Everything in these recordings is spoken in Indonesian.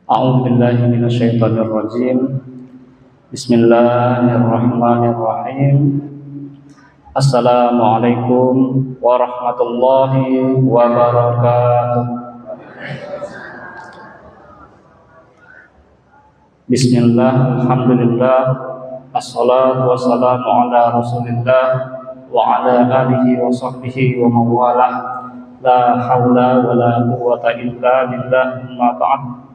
A'udzu billahi minasyaitonir rajim. Bismillahirrahmanirrahim. Assalamualaikum warahmatullahi wabarakatuh. Bismillah, alhamdulillah, assalatu wassalamu ala rasulillah wa ala alihi wa sahbihi wa mawalah. La hawla wa la quwwata illa billah, amma ba'd.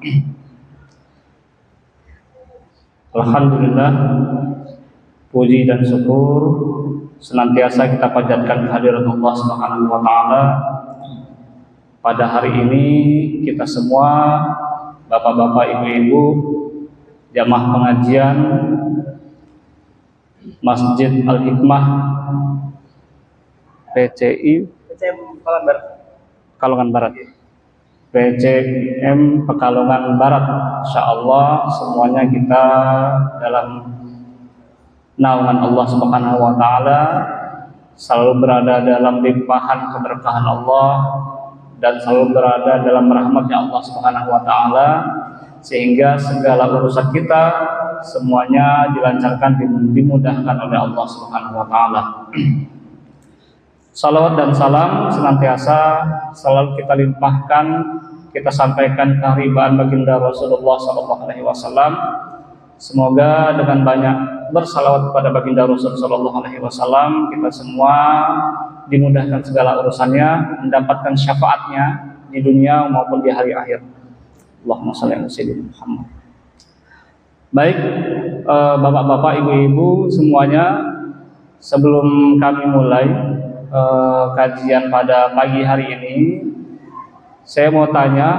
Alhamdulillah, puji dan syukur senantiasa kita panjatkan kehadirat Allah Subhanahu wa taala. Pada hari ini kita semua, bapak-bapak, ibu-ibu, jamaah pengajian Masjid Al-Hikmah PCI Pekalongan Barat, PCM Pekalongan Barat, insyaallah semuanya kita dalam naungan Allah Subhanahu wa taala, selalu berada dalam limpahan keberkahan Allah dan selalu berada dalam rahmatnya Allah Subhanahu wa taala, sehingga segala urusan kita semuanya dilancarkan, dimudahkan oleh Allah Subhanahu wa taala. Salawat dan salam senantiasa selalu kita limpahkan, kita sampaikan keharibaan baginda Rasulullah sallallahu alaihi wasallam. Semoga dengan banyak bersalawat kepada baginda Rasul sallallahu alaihi wasallam, kita semua dimudahkan segala urusannya, mendapatkan syafaatnya di dunia maupun di hari akhir. Allahumma shalli ala sayyidina Muhammad. Baik, bapak-bapak, ibu-ibu semuanya, sebelum kami mulai kajian pada pagi hari ini, saya mau tanya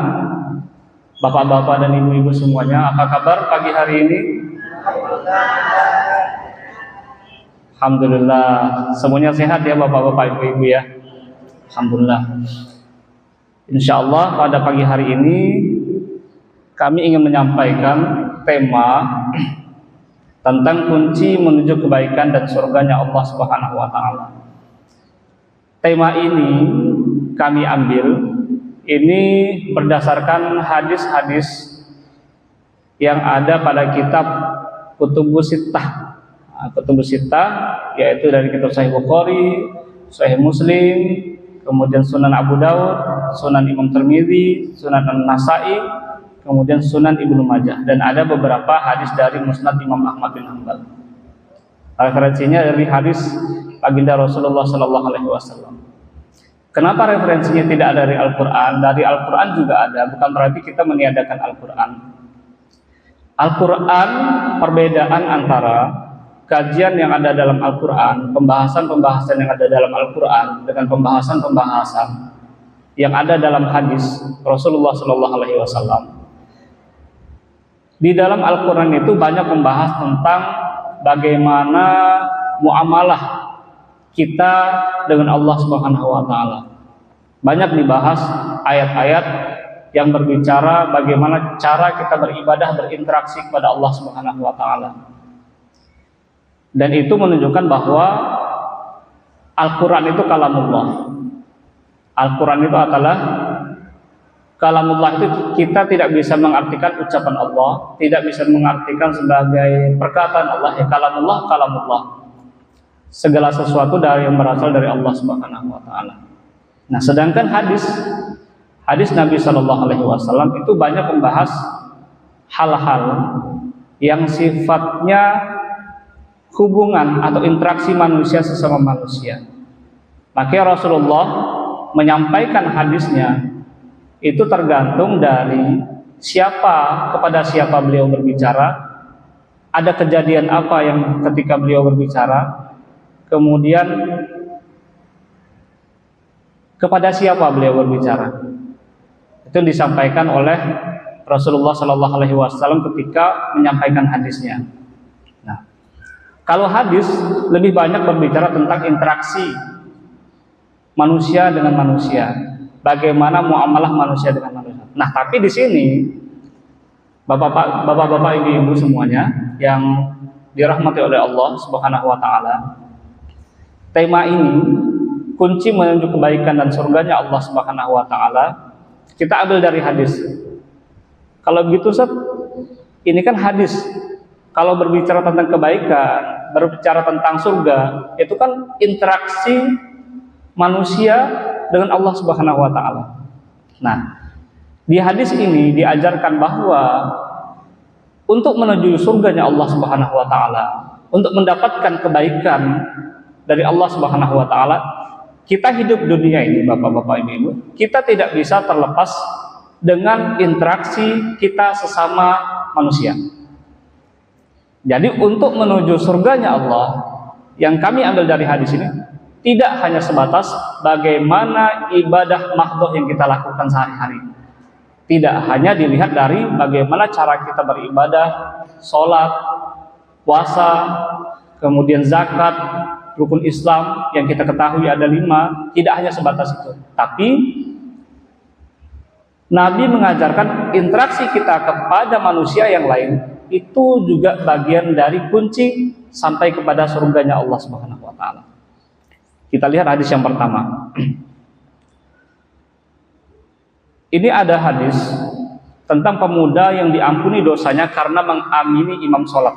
bapak-bapak dan ibu-ibu semuanya, apa kabar pagi hari ini? Alhamdulillah, semuanya sehat ya bapak-bapak, ibu-ibu ya. Alhamdulillah. Insyaallah pada pagi hari ini kami ingin menyampaikan tema tentang kunci menuju kebaikan dan surganya Allah Subhanahu wa taala. Tema ini kami ambil ini berdasarkan hadis-hadis yang ada pada kitab Kutubus Sittah. Kutubus Sittah yaitu dari kitab Sahih Bukhari, Sahih Muslim, kemudian Sunan Abu Daud, Sunan Imam Tirmidzi, Sunan An-Nasa'i, kemudian Sunan Ibnu Majah, dan ada beberapa hadis dari Musnad Imam Ahmad bin Hanbal. Referensinya dari hadis baginda Rasulullah sallallahu alaihi wasallam. Kenapa referensinya tidak dari Al-Qur'an? Dari Al-Qur'an juga ada, bukan berarti kita meniadakan Al-Qur'an. Al-Qur'an, perbedaan antara kajian yang ada dalam Al-Qur'an, pembahasan-pembahasan yang ada dalam Al-Qur'an dengan pembahasan-pembahasan yang ada dalam hadis Rasulullah sallallahu alaihi wasallam. Di dalam Al-Qur'an itu banyak membahas tentang bagaimana muamalah kita dengan Allah Subhanahu wa taala. Banyak dibahas ayat-ayat yang berbicara bagaimana cara kita beribadah, berinteraksi kepada Allah Subhanahu wa taala. Dan itu menunjukkan bahwa Al-Qur'an itu kalamullah. Al-Qur'an itu adalah kalamullah. Itu kita tidak bisa mengartikan ucapan Allah, tidak bisa mengartikan sebagai perkataan Allah. Ya, kalamullah, kalamullah. Segala sesuatu dari yang berasal dari Allah Subhanahu wa taala. Nah, sedangkan hadis Nabi sallallahu alaihi wasallam itu banyak membahas hal-hal yang sifatnya hubungan atau interaksi manusia sesama manusia. Maka Rasulullah menyampaikan hadisnya itu tergantung dari siapa, kepada siapa beliau berbicara, ada kejadian apa yang ketika beliau berbicara, kemudian kepada siapa beliau berbicara. Itu disampaikan oleh Rasulullah Sallallahu Alaihi Wasallam ketika menyampaikan hadisnya. Nah, kalau hadis lebih banyak berbicara tentang interaksi manusia dengan manusia, bagaimana muamalah manusia dengan manusia. Nah, tapi di sini bapak-bapak, ibu-ibu semuanya yang dirahmati oleh Allah Subhanahu wa taala, tema ini kunci menuju kebaikan dan surganya Allah Subhanahu wa taala kita ambil dari hadis. Kalau begitu Ustaz, ini kan hadis. Kalau berbicara tentang kebaikan, berbicara tentang surga, itu kan interaksi manusia dengan Allah Subhanahu wa taala. Nah, di hadis ini diajarkan bahwa untuk menuju surganya Allah Subhanahu wa taala, untuk mendapatkan kebaikan dari Allah Subhanahu wa taala, kita hidup dunia ini, Bapak-bapak, Ibu-ibu, kita tidak bisa terlepas dengan interaksi kita sesama manusia. Jadi untuk menuju surganya Allah, yang kami ambil dari hadis ini tidak hanya sebatas bagaimana ibadah mahdhah yang kita lakukan sehari-hari. Tidak hanya dilihat dari bagaimana cara kita beribadah, sholat, puasa, kemudian zakat, rukun Islam yang kita ketahui ada 5, tidak hanya sebatas itu. Tapi Nabi mengajarkan interaksi kita kepada manusia yang lain itu juga bagian dari kunci sampai kepada surganya Allah Subhanahu wa taala. Kita lihat hadis yang pertama. Ini ada hadis tentang pemuda yang diampuni dosanya karena mengamini imam sholat.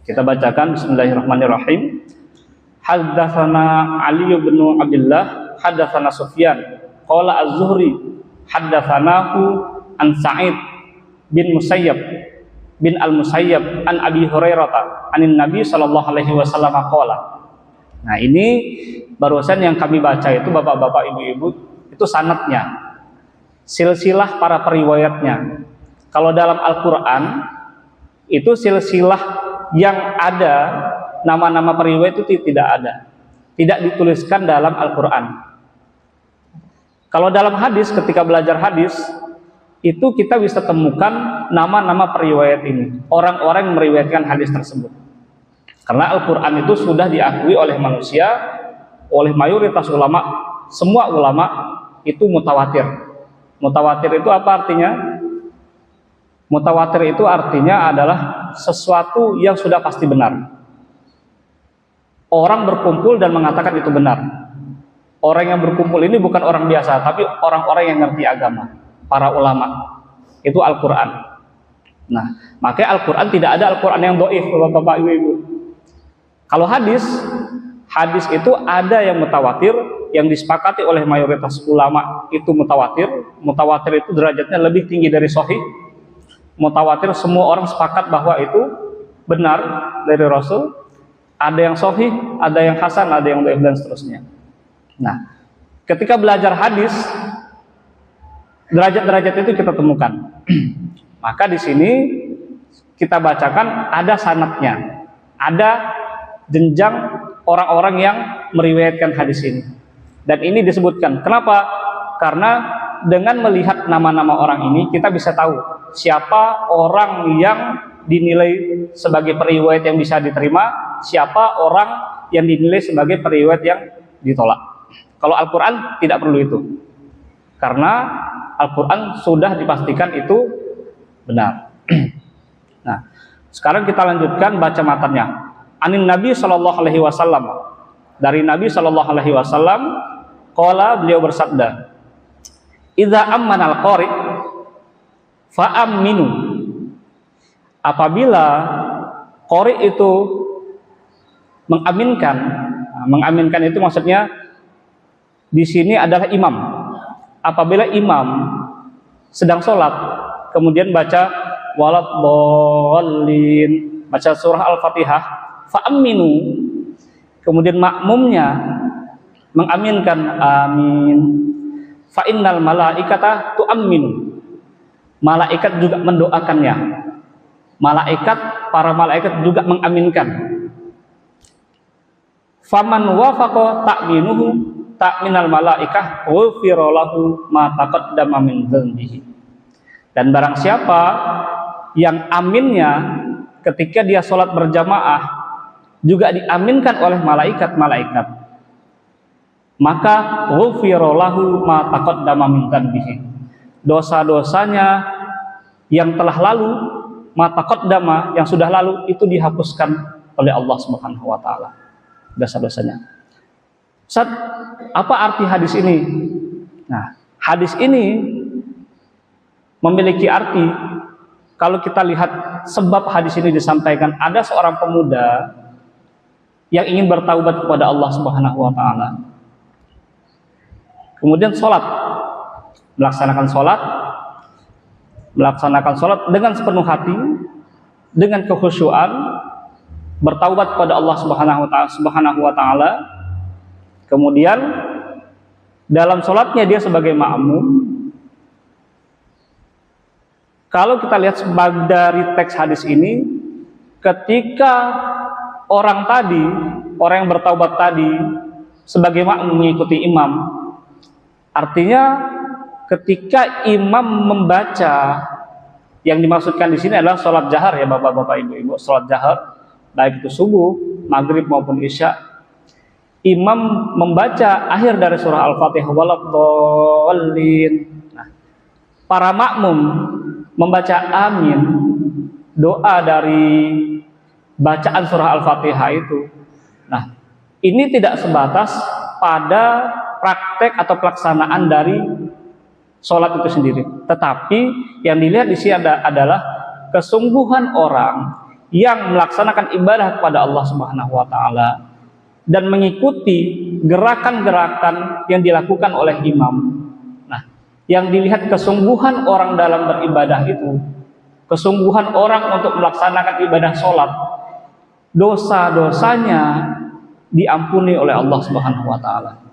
Kita bacakan, bismillahirrahmanirrahim. Haddatsana Ali bin Abdullah, haddatsana Sufyan, qala Az-Zuhri, haddatsanahu an Sa'id bin Musayyab bin Al-Musayyab an Abi Hurairah anin Nabi sallallahu alaihi wasallam qala. Nah, ini barusan yang kami baca itu, Bapak-bapak, Ibu-ibu, itu sanadnya, silsilah para periwayatnya. Kalau dalam Al-Qur'an itu silsilah yang ada nama-nama periwayat itu tidak ada, tidak dituliskan dalam Al-Qur'an. Kalau dalam hadis, ketika belajar hadis itu kita bisa temukan nama-nama periwayat ini, orang-orang yang meriwayatkan hadis tersebut. Karena Al-Quran itu sudah diakui oleh manusia, oleh mayoritas ulama, semua ulama itu mutawatir. Mutawatir itu apa artinya? Mutawatir itu artinya adalah sesuatu yang sudah pasti benar. Orang berkumpul dan mengatakan itu benar. Orang yang berkumpul ini bukan orang biasa, tapi orang-orang yang ngerti agama, para ulama. Itu Al-Quran. Nah, makanya Al-Quran tidak ada Al-Quran yang dhaif, Bapak, Ibu. Kalau hadis itu ada yang mutawatir, yang disepakati oleh mayoritas ulama itu mutawatir. Mutawatir itu derajatnya lebih tinggi dari sahih. Mutawatir semua orang sepakat bahwa itu benar dari Rasul. Ada yang sahih, ada yang hasan, ada yang dhaif, dan seterusnya. Nah, ketika belajar hadis, derajat-derajat itu kita temukan. Maka di sini kita bacakan ada sanadnya, ada jenjang orang-orang yang meriwayatkan hadis ini. Dan ini disebutkan. Kenapa? Karena dengan melihat nama-nama orang ini kita bisa tahu siapa orang yang dinilai sebagai periwayat yang bisa diterima, siapa orang yang dinilai sebagai periwayat yang ditolak. Kalau Al-Quran tidak perlu itu, karena Al-Quran sudah dipastikan itu benar. Nah, sekarang kita lanjutkan baca matanya. Anin Nabi sallallahu alaihi wasallam, dari Nabi sallallahu alaihi wasallam, qala, beliau bersabda, idza ammanal qari fa aminu. Apabila qari itu mengaminkan itu maksudnya di sini adalah imam. Apabila imam sedang sholat kemudian baca walad dhalin, baca surah Al-Fatihah, fa'aminu, kemudian makmumnya mengaminkan amin, fa'innal malaikata tu'amminu, malaikat juga mendoakannya, para malaikat juga mengaminkan. Faman wafaqa ta'minuhu ta'minal malaikah ghufira lahu ma taqaddama min dzambihi. Dan barang siapa yang aminnya ketika dia sholat berjamaah juga diaminkan oleh malaikat-malaikat, maka ghufira lahu ma taqaddama min dzambihi, dosa-dosanya yang telah lalu, ma taqaddama yang sudah lalu itu dihapuskan oleh Allah Subhanahu wa taala, dosa-dosanya. Ustaz, apa arti hadis ini? Nah, hadis ini memiliki arti. Kalau kita lihat sebab hadis ini disampaikan, ada seorang pemuda yang ingin bertaubat kepada Allah Subhanahu wa taala. Kemudian melaksanakan sholat dengan sepenuh hati, dengan kekhusyuan, bertaubat kepada Allah Subhanahu wa taala. Kemudian dalam sholatnya dia sebagai makmum. Kalau kita lihat dari teks hadis ini, ketika orang yang bertaubat tadi sebagai makmum mengikuti imam, artinya ketika imam membaca, yang dimaksudkan di sini adalah sholat jahar ya bapak-bapak ibu-ibu, sholat jahar baik itu subuh, maghrib maupun isya. Imam membaca akhir dari surah Al-Fatihah waladhdallin. Nah, para makmum membaca amin, doa dari bacaan surah Al-Fatihah itu. Nah, ini tidak sebatas pada praktek atau pelaksanaan dari sholat itu sendiri, tetapi yang dilihat di sini adalah kesungguhan orang yang melaksanakan ibadah kepada Allah Subhanahu wa taala dan mengikuti gerakan-gerakan yang dilakukan oleh imam. Nah, yang dilihat kesungguhan orang dalam beribadah itu, kesungguhan orang untuk melaksanakan ibadah sholat, dosa-dosanya diampuni oleh Allah Subhanahu wa taala.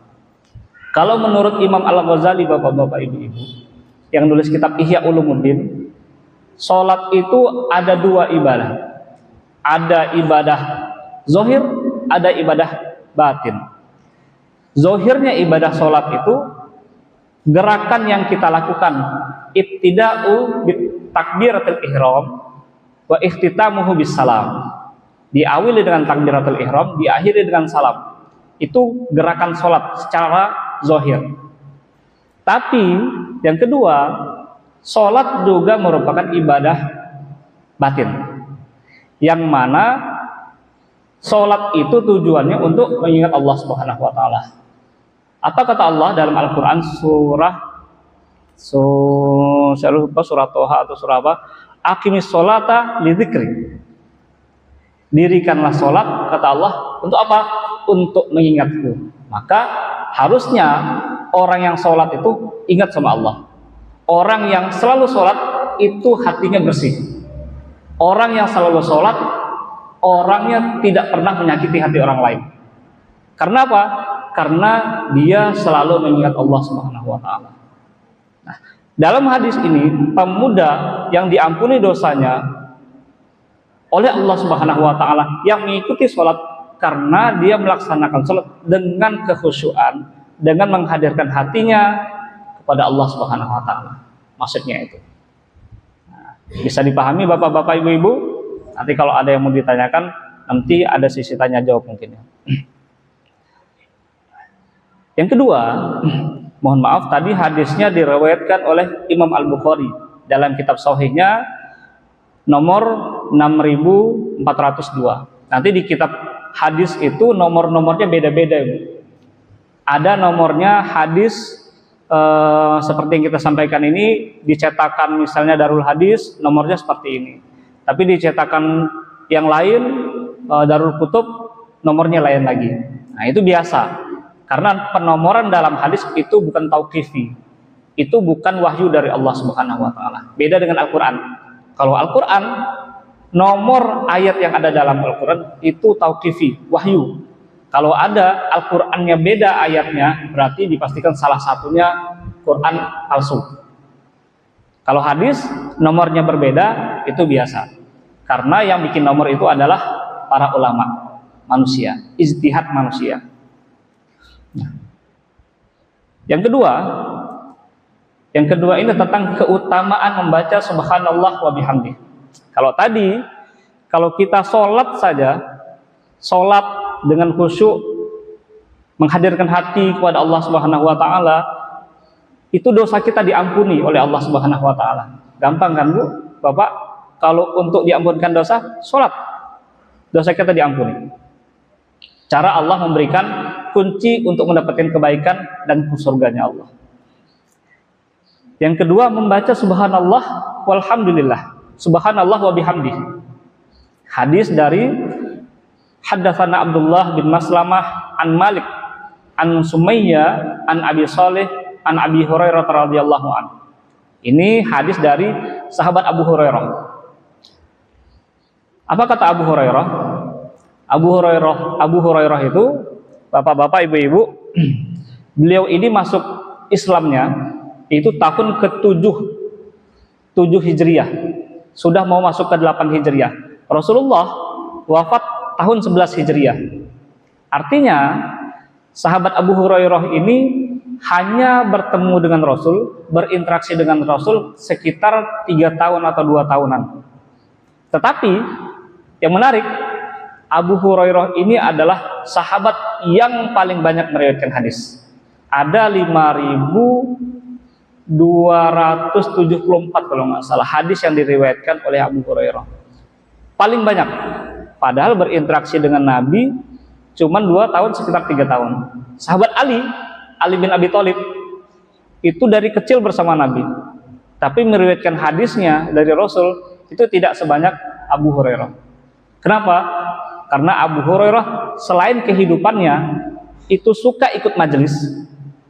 Kalau menurut Imam Al-Ghazali, bapak-bapak ibu-ibu, yang nulis kitab Ihya Ulumuddin, sholat itu ada dua ibadah. Ada ibadah zohir, ada ibadah batin. Zohirnya ibadah sholat itu gerakan yang kita lakukan, ibtida'u takbiratul ihram wa ikhtitamuhu bis salam. Diawali dengan takbiratul ihram, diakhiri dengan salam. Itu gerakan sholat secara zohir. Tapi yang kedua, sholat juga merupakan ibadah batin, yang mana sholat itu tujuannya untuk mengingat Allah Subhanahu wa taala. Apa kata Allah dalam Al-Quran saya lupa surah Toha atau surah apa? Aqimis sholata lidzikri. Dirikanlah sholat, kata Allah, untuk apa? Untuk mengingatku. Maka harusnya orang yang sholat itu ingat sama Allah. Orang yang selalu sholat itu hatinya bersih. Orang yang selalu sholat, orangnya tidak pernah menyakiti hati orang lain. Karena apa? Karena dia selalu mengingat Allah Subhanahu wa taala. Nah, dalam hadis ini, pemuda yang diampuni dosanya oleh Allah Subhanahu wa taala yang mengikuti sholat karena dia melaksanakan sholat dengan kekhusyuan, dengan menghadirkan hatinya kepada Allah Subhanahu wa taala. Maksudnya itu. Nah, bisa dipahami bapak-bapak ibu-ibu? Nanti kalau ada yang mau ditanyakan, nanti ada sisi tanya jawab mungkin ya. Yang kedua, mohon maaf tadi hadisnya diriwayatkan oleh Imam Al-Bukhari dalam kitab Sahihnya nomor 6402. Nanti di kitab hadis itu nomor-nomornya beda-beda. Ada nomornya hadis seperti yang kita sampaikan ini dicetakan misalnya Darul Hadis, nomornya seperti ini. Tapi dicetakan yang lain Darul Kutub, nomornya lain lagi. Nah, itu biasa. Karena penomoran dalam hadis itu bukan tauqifi. Itu bukan wahyu dari Allah Subhanahu wa taala. Beda dengan Al-Qur'an. Kalau Al-Qur'an, nomor ayat yang ada dalam Al-Qur'an itu tauqifi, wahyu. Kalau ada Al-Qur'annya beda ayatnya, berarti dipastikan salah satunya Qur'an palsu. Kalau hadis nomornya berbeda, itu biasa. Karena yang bikin nomor itu adalah para ulama, manusia, ijtihad manusia. Yang kedua ini tentang keutamaan membaca subhanallah wa bihamdih. Kalau kita sholat saja, sholat dengan khusyuk, menghadirkan hati kepada Allah Subhanahu wa taala, itu dosa kita diampuni oleh Allah Subhanahu wa taala. Gampang kan Bu, Bapak? Kalau untuk diampunkan dosa, sholat, dosa kita diampuni. Cara Allah memberikan kunci untuk mendapatkan kebaikan dan surganya Allah. Yang kedua, membaca subhanallah walhamdulillah, subhanallah wa bihamdih. Hadis dari haddatsana Abdullah bin Maslamah an Malik an Sumayyah an Abi Shalih an Abi Hurairah radhiyallahu anhu. Ini hadis dari sahabat Abu Hurairah. Apa kata Abu Hurairah? Abu Hurairah itu, bapak-bapak, ibu-ibu, beliau ini masuk Islamnya itu tahun ke-7 Hijriah. Sudah mau masuk ke 8 Hijriah. Rasulullah wafat tahun 11 Hijriah. Artinya sahabat Abu Hurairah ini hanya bertemu dengan Rasul, berinteraksi dengan Rasul sekitar 3 tahun atau 2 tahunan. Tetapi yang menarik, Abu Hurairah ini adalah sahabat yang paling banyak meriwayatkan hadis. Ada 5.274 kalau nggak salah hadis yang diriwayatkan oleh Abu Hurairah. Paling banyak. Padahal berinteraksi dengan Nabi cuma 2 tahun, sekitar 3 tahun. Sahabat Ali bin Abi Thalib itu dari kecil bersama Nabi, tapi meriwayatkan hadisnya dari Rasul itu tidak sebanyak Abu Hurairah. Kenapa? Karena Abu Hurairah selain kehidupannya itu suka ikut majelis.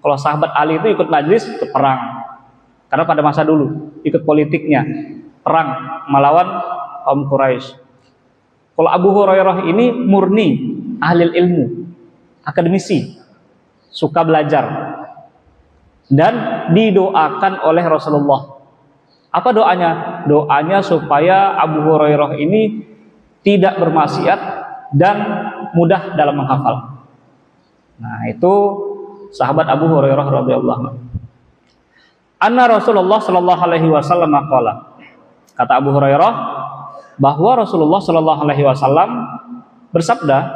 Kalau sahabat Ali itu ikut majelis ke perang, karena pada masa dulu ikut politiknya, perang melawan kaum Quraisy. Kalau Abu Hurairah ini murni ahli ilmu, akademisi, suka belajar, dan didoakan oleh Rasulullah. Apa doanya? Doanya supaya Abu Hurairah ini tidak bermaksiat dan mudah dalam menghafal. Nah, itu sahabat Abu Hurairah radhiyallahu anhu. Anna Rasulullah sallallahu alaihi wasallam qala. Kata Abu Hurairah bahwa Rasulullah sallallahu alaihi wasallam bersabda,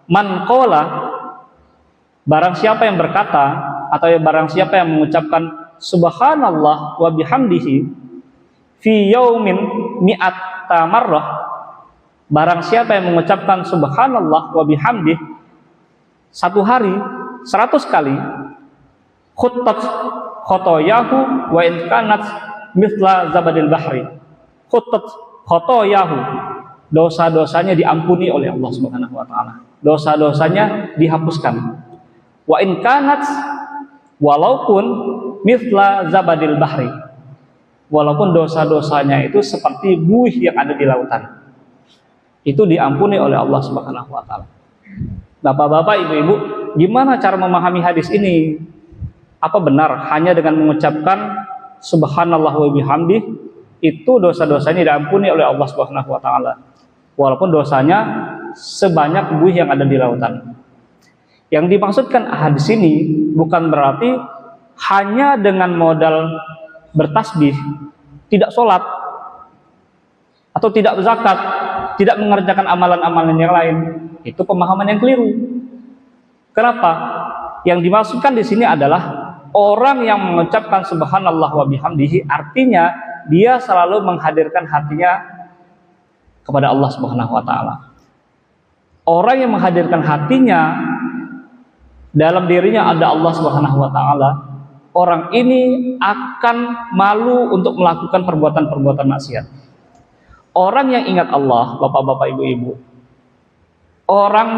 "Man qala," barang siapa yang berkata atau barang siapa yang mengucapkan subhanallah wa bihamdihi fi yaumin mi'ata marrah, barang siapa yang mengucapkan subhanallah wa bihamdih satu hari 100 kali, khuttat khotoyahu wa in kanat mithla zabadil bahri. Khuttat khotoyahu, dosa-dosanya diampuni oleh Allah Subhanahu wa taala. Dosa-dosanya dihapuskan. Wa in kanat, walaupun mithla zabadil bahri, walaupun dosa-dosanya itu seperti buih yang ada di lautan, itu diampuni oleh Allah Subhanahu wa taala. Bapak-bapak, ibu-ibu, gimana cara memahami hadis ini? Apa benar hanya dengan mengucapkan subhanallah wa bihamdih itu dosa-dosanya diampuni oleh Allah Subhanahu wa taala, walaupun dosanya sebanyak buih yang ada di lautan? Yang dimaksudkan hadis ini bukan berarti hanya dengan modal bertasbih, tidak sholat atau tidak zakat, tidak mengerjakan amalan-amalan yang lain. Itu pemahaman yang keliru. Kenapa? Yang dimaksudkan di sini adalah orang yang mengucapkan subhanallah wa bihamdihi, artinya dia selalu menghadirkan hatinya kepada Allah Subhanahu wa taala. Orang yang menghadirkan hatinya, dalam dirinya ada Allah Subhanahu wa taala, orang ini akan malu untuk melakukan perbuatan-perbuatan maksiat. Orang yang ingat Allah, bapak-bapak, ibu-ibu, orang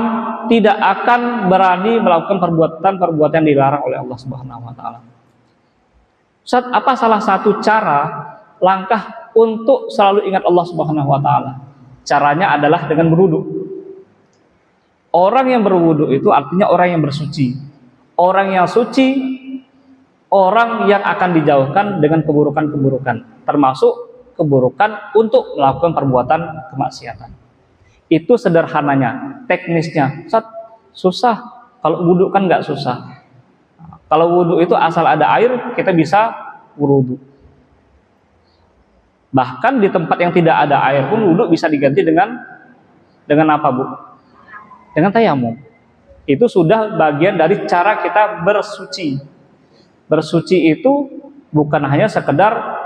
tidak akan berani melakukan perbuatan-perbuatan yang dilarang oleh Allah Subhanahu wa taala. Ustaz, apa salah satu cara, langkah untuk selalu ingat Allah Subhanahu wa taala? Caranya adalah dengan berwudu. Orang yang berwudu itu artinya orang yang bersuci. Orang yang suci, orang yang akan dijauhkan dengan keburukan-keburukan, termasuk keburukan untuk melakukan perbuatan kemaksiatan. Itu sederhananya, teknisnya. Ustaz, susah. Kalau wudu kan nggak susah. Kalau wudu itu asal ada air, kita bisa wudu. Bahkan di tempat yang tidak ada air pun wudu bisa diganti dengan apa, Bu? Dengan tayamum. Itu sudah bagian dari cara kita bersuci. Bersuci itu bukan hanya sekedar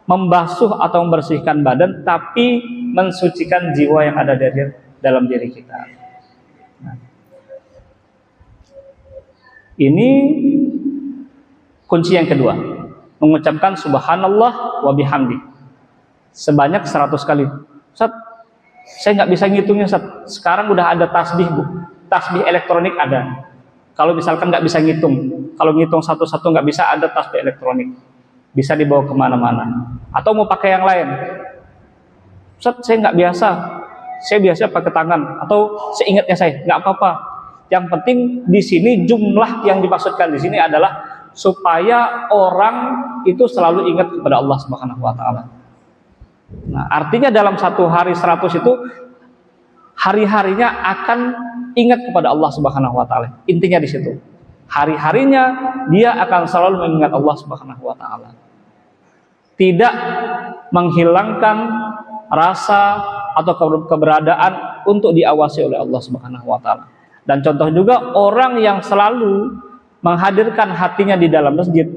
membasuh atau membersihkan badan, tapi mensucikan jiwa yang ada dalam diri kita. Nah, ini kunci yang kedua. mengucapkan subhanallah wa bihamdi sebanyak 100 kali. Ustaz, saya nggak bisa ngitungnya Ustaz. Sekarang udah ada tasbih Bu. Tasbih elektronik ada. Kalau misalkan nggak bisa ngitung, kalau ngitung satu-satu nggak bisa, ada tasbih elektronik. Bisa dibawa kemana-mana. Atau mau pakai yang lain. Ustaz, saya nggak biasa. Saya biasa pakai tangan. Atau seingatnya saya, nggak apa-apa. Yang penting di sini jumlah yang dimaksudkan di sini adalah supaya orang itu selalu ingat kepada Allah Subhanahu wa taala. Nah, artinya dalam satu hari 100 itu hari-harinya akan ingat kepada Allah Subhanahu wa taala. Intinya di situ. Hari-harinya dia akan selalu mengingat Allah Subhanahu wa taala. Tidak menghilangkan rasa atau keberadaan untuk diawasi oleh Allah Subhanahu wa taala. Dan contoh juga orang yang selalu menghadirkan hatinya di dalam masjid,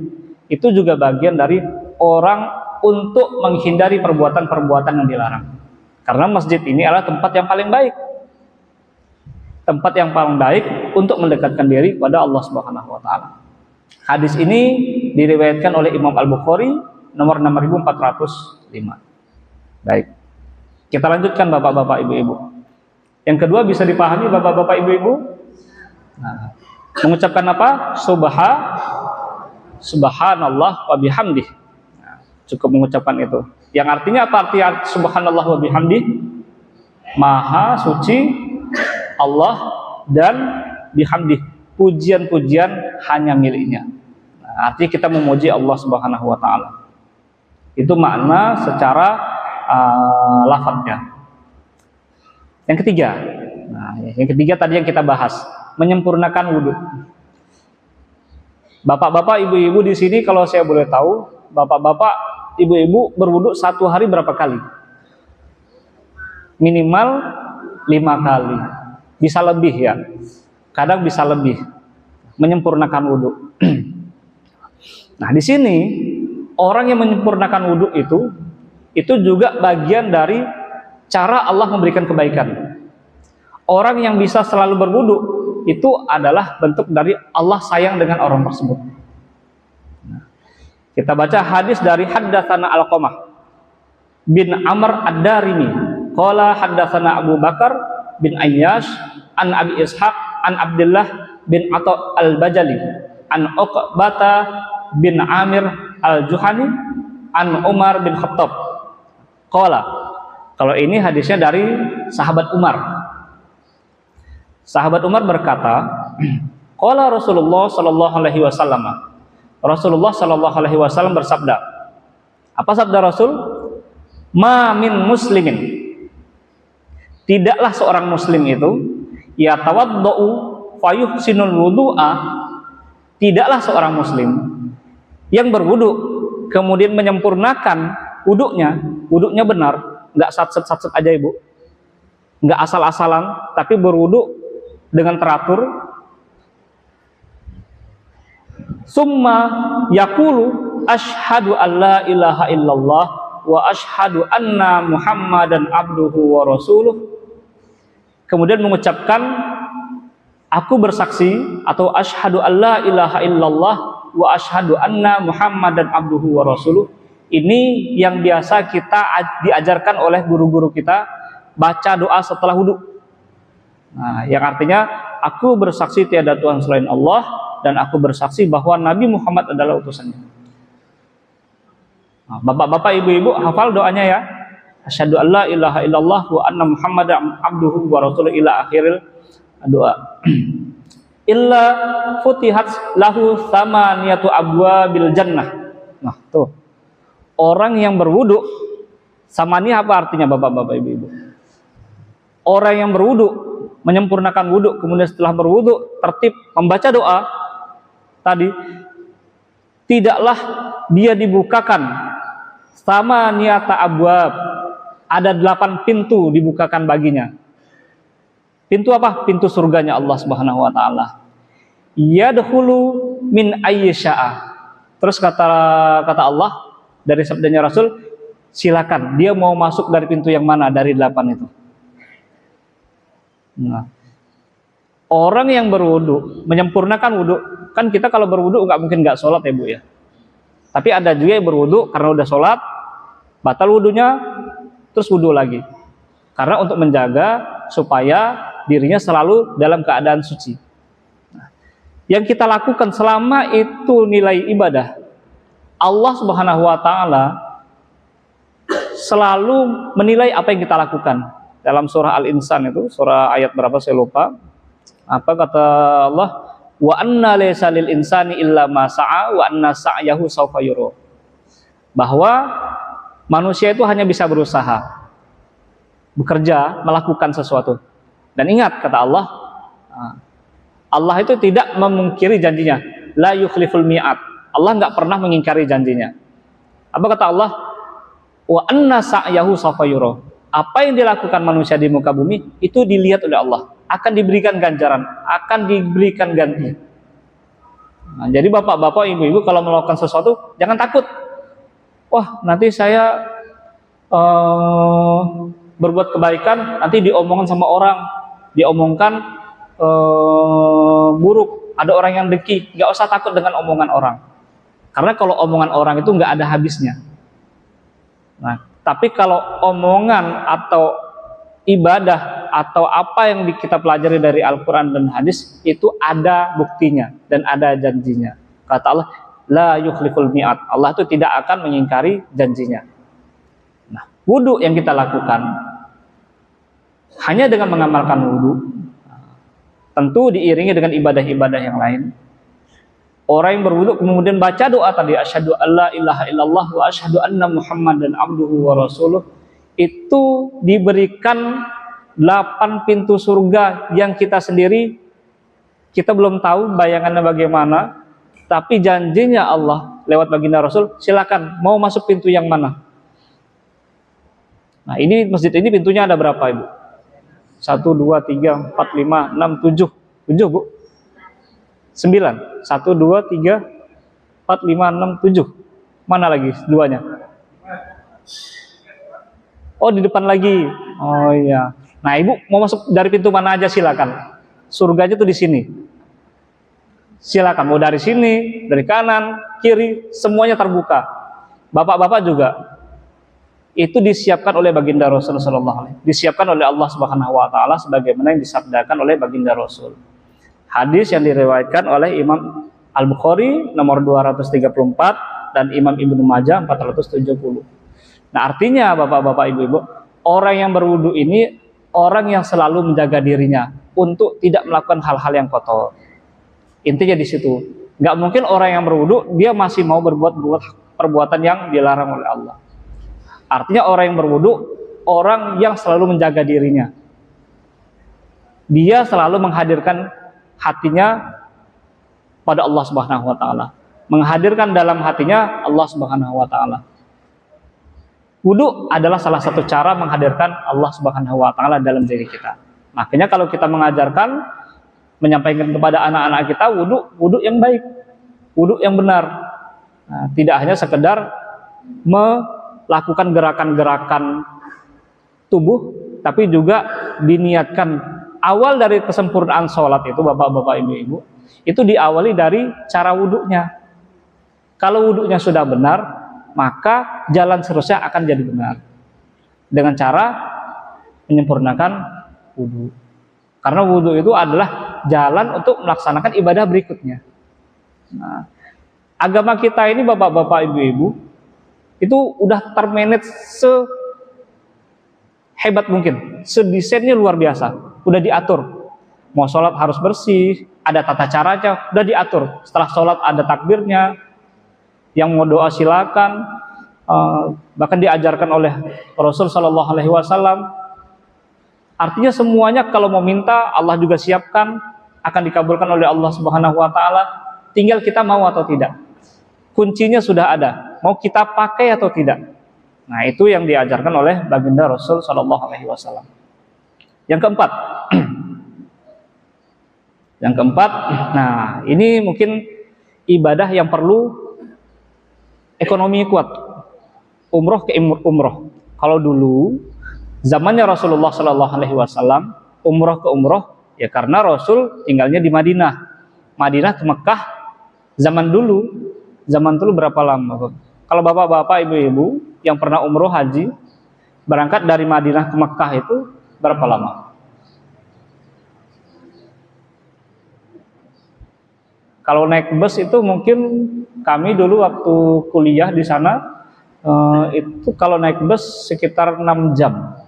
itu juga bagian dari orang untuk menghindari perbuatan-perbuatan yang dilarang. Karena masjid ini adalah tempat yang paling baik. Tempat yang paling baik untuk mendekatkan diri kepada Allah Subhanahu wa taala. Hadis ini diriwayatkan oleh Imam Al-Bukhari nomor 6405. Baik. Kita lanjutkan Bapak-bapak, Ibu-ibu. Yang kedua bisa dipahami Bapak-bapak, Ibu-ibu? Nah, mengucapkan apa? Subhanallah wa bihamdih. Nah, cukup mengucapkan itu. Yang artinya apa arti subhanallah wa bihamdih? Maha suci Allah dan bihamdih. Pujian-pujian hanya miliknya. Nah, artinya kita memuji Allah Subhanahu wa taala. Itu makna secara lafadznya. Yang ketiga. Nah, yang ketiga tadi yang kita bahas, menyempurnakan wudhu. Bapak-bapak, ibu-ibu di sini kalau saya boleh tahu, bapak-bapak, ibu-ibu berwudhu satu hari berapa kali? Minimal 5 kali. Bisa lebih ya. Kadang bisa lebih. Menyempurnakan wudhu. Nah, di sini orang yang menyempurnakan wudhu itu juga bagian dari cara Allah memberikan kebaikan. Orang yang bisa selalu berwudu itu adalah bentuk dari Allah sayang dengan orang tersebut. Nah, kita baca hadis dari haddatsana Alqamah bin Amr Ad-Darimi. Qala haddatsana Abu Bakar bin Ayyash an Abi Ishaq an Abdullah bin Atha Al-Bajali an Uqbata bin Amir Al-Juhani an Umar bin Khattab. Qala, kalau ini hadisnya dari sahabat Umar. Sahabat Umar berkata, qala Rasulullah sallallahu alaihi wasallam. Rasulullah sallallahu alaihi wasallam bersabda. Apa sabda Rasul? Ma min muslimin. Tidaklah seorang muslim itu ya tawaddau fayuhsinul wudu'a. Tidaklah seorang muslim yang berwudu kemudian menyempurnakan wudunya benar. Nggak sat-sat aja ibu, nggak asal-asalan, tapi berwudu dengan teratur. Summa yaqulu asyhadu an la ilaha illallah wa asyhadu anna muhammadan abduhu wa rasuluh. Kemudian mengucapkan aku bersaksi atau asyhadu an la ilaha illallah wa asyhadu anna muhammadan abduhu wa rasuluh. Ini yang biasa kita diajarkan oleh guru-guru kita, baca doa setelah wudhu. Nah, yang artinya aku bersaksi tiada Tuhan selain Allah dan aku bersaksi bahwa Nabi Muhammad adalah utusannya. Nah, bapak-bapak, ibu-ibu hafal doanya ya. Asyhadu an la ilaha illallah wa anna muhammadan abduhu wa rasuluh ila akhiril doa. Illa futihat lahu thamaniyatu abwabil jannah. Nah, tuh. Orang yang berwudu, samani apa artinya bapak-bapak, ibu-ibu? Orang yang berwudu, menyempurnakan wudu, kemudian setelah berwudu, tertib membaca doa tadi, tidaklah dia dibukakan sama niata abwab. Ada 8 pintu dibukakan baginya. Pintu apa? Pintu surganya Allah Subhanahu wa taala. Yadkhulu min ayyasha'a. Terus kata Allah dari sabdanya Rasul, silakan dia mau masuk dari pintu yang mana dari 8 itu. Nah, orang yang berwudu, menyempurnakan wudu, kan kita kalau berwudu nggak mungkin nggak sholat ya Bu ya. Tapi ada juga yang berwudu karena udah sholat, batal wudunya, terus wudu lagi. Karena untuk menjaga supaya dirinya selalu dalam keadaan suci. Yang kita lakukan selama itu nilai ibadah, Allah Subhanahu wa Ta'ala selalu menilai apa yang kita lakukan. Dalam surah Al-Insan itu, surah ayat berapa saya lupa. Apa kata Allah? Wa anna laysa lil insani illa ma sa'a wa anna sa'yahu sawfa yura. Bahwa manusia itu hanya bisa berusaha, bekerja, melakukan sesuatu. Dan ingat kata Allah, Allah itu tidak memungkiri janjinya. La yukhliful mi'ad. Allah nggak pernah mengingkari janjinya. Apa kata Allah? Wa anna sa'yahu sawfa yura. Apa yang dilakukan manusia di muka bumi itu dilihat oleh Allah, akan diberikan ganjaran, akan diberikan ganti. Nah, jadi bapak-bapak, ibu-ibu kalau melakukan sesuatu jangan takut. Wah, nanti saya berbuat kebaikan, nanti diomongkan sama orang, diomongkan buruk, ada orang yang dengki. Nggak usah takut dengan omongan orang, karena kalau omongan orang itu nggak ada habisnya. Nah, tapi kalau omongan atau ibadah atau apa yang kita pelajari dari Al-Quran dan hadis itu ada buktinya dan ada janjinya. Kata Allah, la yukhliful mi'ad. Allah itu tidak akan mengingkari janjinya. Nah, wudu yang kita lakukan hanya dengan mengamalkan wudu, tentu diiringi dengan ibadah-ibadah yang lain. Orang yang berwudu kemudian baca doa tadi, asyhadu alla ilaha illallah wa asyhadu anna muhammadan abduhu wa rasuluh, itu diberikan 8 pintu surga yang kita sendiri kita belum tahu bayangannya bagaimana, tapi janjinya Allah lewat baginda Rasul, silakan mau masuk pintu yang mana. Nah, ini masjid ini pintunya ada berapa, Ibu? 1, 2, 3, 4, 5, 6, 7. 7, Bu. 9. 1, 2, 3, 4, 5, 6, 7. Mana lagi duanya? Oh, di depan lagi. Oh iya. Nah, Ibu mau masuk dari pintu mana aja silakan. Surganya tuh di sini. Silakan mau dari sini, dari kanan, kiri, semuanya terbuka. Bapak-bapak juga. Itu disiapkan oleh baginda Rasul sallallahu alaihi wasallam. Disiapkan oleh Allah Subhanahu wa taala sebagaimana yang disabdakan oleh baginda Rasul. Hadis yang diriwayatkan oleh Imam Al-Bukhari nomor 234 dan Imam Ibnu Majah 470. Nah, artinya bapak-bapak, ibu-ibu, orang yang berwudu ini orang yang selalu menjaga dirinya untuk tidak melakukan hal-hal yang kotor. Intinya di situ. Nggak mungkin orang yang berwudu dia masih mau berbuat perbuatan yang dilarang oleh Allah. Artinya orang yang berwudu orang yang selalu menjaga dirinya. Dia selalu menghadirkan hatinya pada Allah Subhanahu wa taala. Menghadirkan dalam hatinya Allah Subhanahu wa taala. Wudu adalah salah satu cara menghadirkan Allah Subhanahu wa taala dalam diri kita. Makanya kalau kita mengajarkan, menyampaikan kepada anak-anak kita wudu yang baik, wudu yang benar. Nah, tidak hanya sekedar melakukan gerakan-gerakan tubuh, tapi juga diniatkan. Awal dari kesempurnaan sholat itu, bapak-bapak, ibu-ibu, itu diawali dari cara wudhunya. Kalau wudhunya sudah benar, maka jalan seterusnya akan jadi benar dengan cara menyempurnakan wudhu. Karena wudhu itu adalah jalan untuk melaksanakan ibadah berikutnya. Nah, agama kita ini, bapak-bapak, ibu-ibu, itu udah termanage sehebat mungkin, sedesainnya luar biasa. Udah diatur, mau sholat harus bersih, ada tata caranya, udah diatur. Setelah sholat ada takbirnya, yang mau doa silakan, bahkan diajarkan oleh Rasul Shallallahu Alaihi Wasallam. Artinya semuanya kalau mau minta Allah juga siapkan, akan dikabulkan oleh Allah Subhanahu Wa Taala. Tinggal kita mau atau tidak. Kuncinya sudah ada, mau kita pakai atau tidak. Nah, itu yang diajarkan oleh baginda Rasul Shallallahu Alaihi Wasallam. Yang keempat, nah ini mungkin ibadah yang perlu ekonomi kuat. Umroh ke umroh. Kalau dulu zamannya Rasulullah Shallallahu Alaihi Wasallam, umroh ke umroh, ya karena Rasul tinggalnya di Madinah. Madinah ke Mekah zaman dulu zaman dulu berapa lama? Kalau bapak-bapak, ibu-ibu yang pernah umroh haji, berangkat dari Madinah ke Mekah itu berapa lama? Kalau naik bus itu mungkin kami dulu waktu kuliah di sana itu kalau naik bus sekitar 6 jam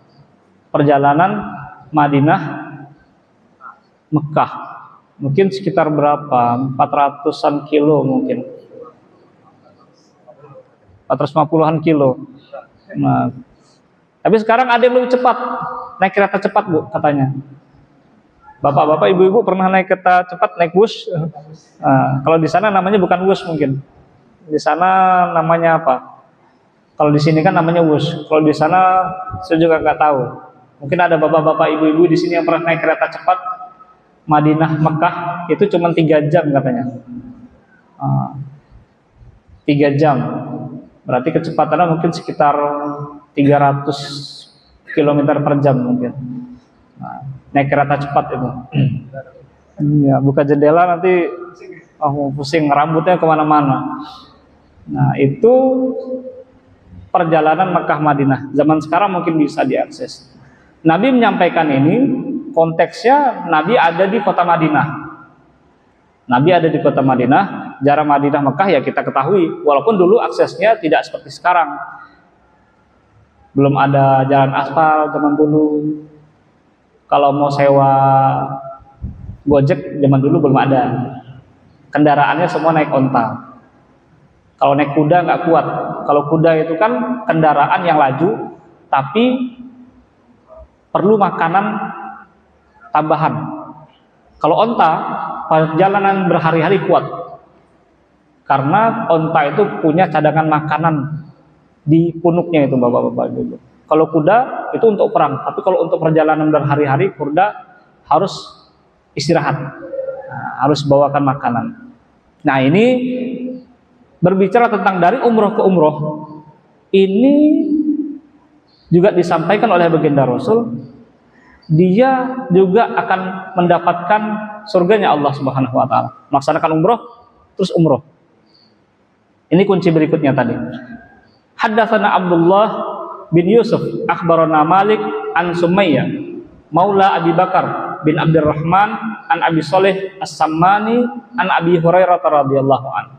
perjalanan Madinah Mekah. Mungkin sekitar berapa? 400-an kilo mungkin. 450-an kilo. Nah, tapi sekarang ada yang lebih cepat, naik kereta cepat Bu katanya. Bapak-bapak, ibu-ibu pernah naik kereta cepat, naik bus? Nah, kalau di sana namanya bukan bus mungkin. Di sana namanya apa? Kalau di sini kan namanya bus. Kalau di sana saya juga nggak tahu. Mungkin ada bapak-bapak, ibu-ibu di sini yang pernah naik kereta cepat Madinah Mekah itu cuma 3 jam katanya. 3 jam. Berarti kecepatannya mungkin sekitar 300 km per jam mungkin. Nah, naik kereta cepat itu. Ya, buka jendela nanti pusing, rambutnya kemana-mana. Nah, itu perjalanan Mekah Madinah. Zaman sekarang mungkin bisa diakses. Nabi menyampaikan ini, konteksnya Nabi ada di kota Madinah. Nabi ada di kota Madinah, jarak Madinah Mekah ya kita ketahui. Walaupun dulu aksesnya tidak seperti sekarang. Belum ada jalan aspal zaman dulu. Kalau mau sewa Gojek zaman dulu belum ada. Kendaraannya semua naik onta. Kalau naik kuda nggak kuat. Kalau kuda itu kan kendaraan yang laju, tapi perlu makanan tambahan. Kalau onta, perjalanan berhari-hari kuat. Karena onta itu punya cadangan makanan di punuknya itu bapak-bapak dulu. Kalau kuda itu untuk perang, tapi kalau untuk perjalanan berhari-hari kuda harus istirahat, harus bawakan makanan. Nah ini berbicara tentang dari umroh ke umroh, ini juga disampaikan oleh baginda Rasul, dia juga akan mendapatkan surganya Allah Subhanahu Wa Taala. Melaksanakan umroh terus umroh. Ini kunci berikutnya tadi. Haddatsana Abdullah bin Yusuf akhbarana Malik an Sumayyah Maula Abi Bakar bin Abdurrahman an Abi Shalih As-Sammani an Abi Hurairah radhiyallahu anhu.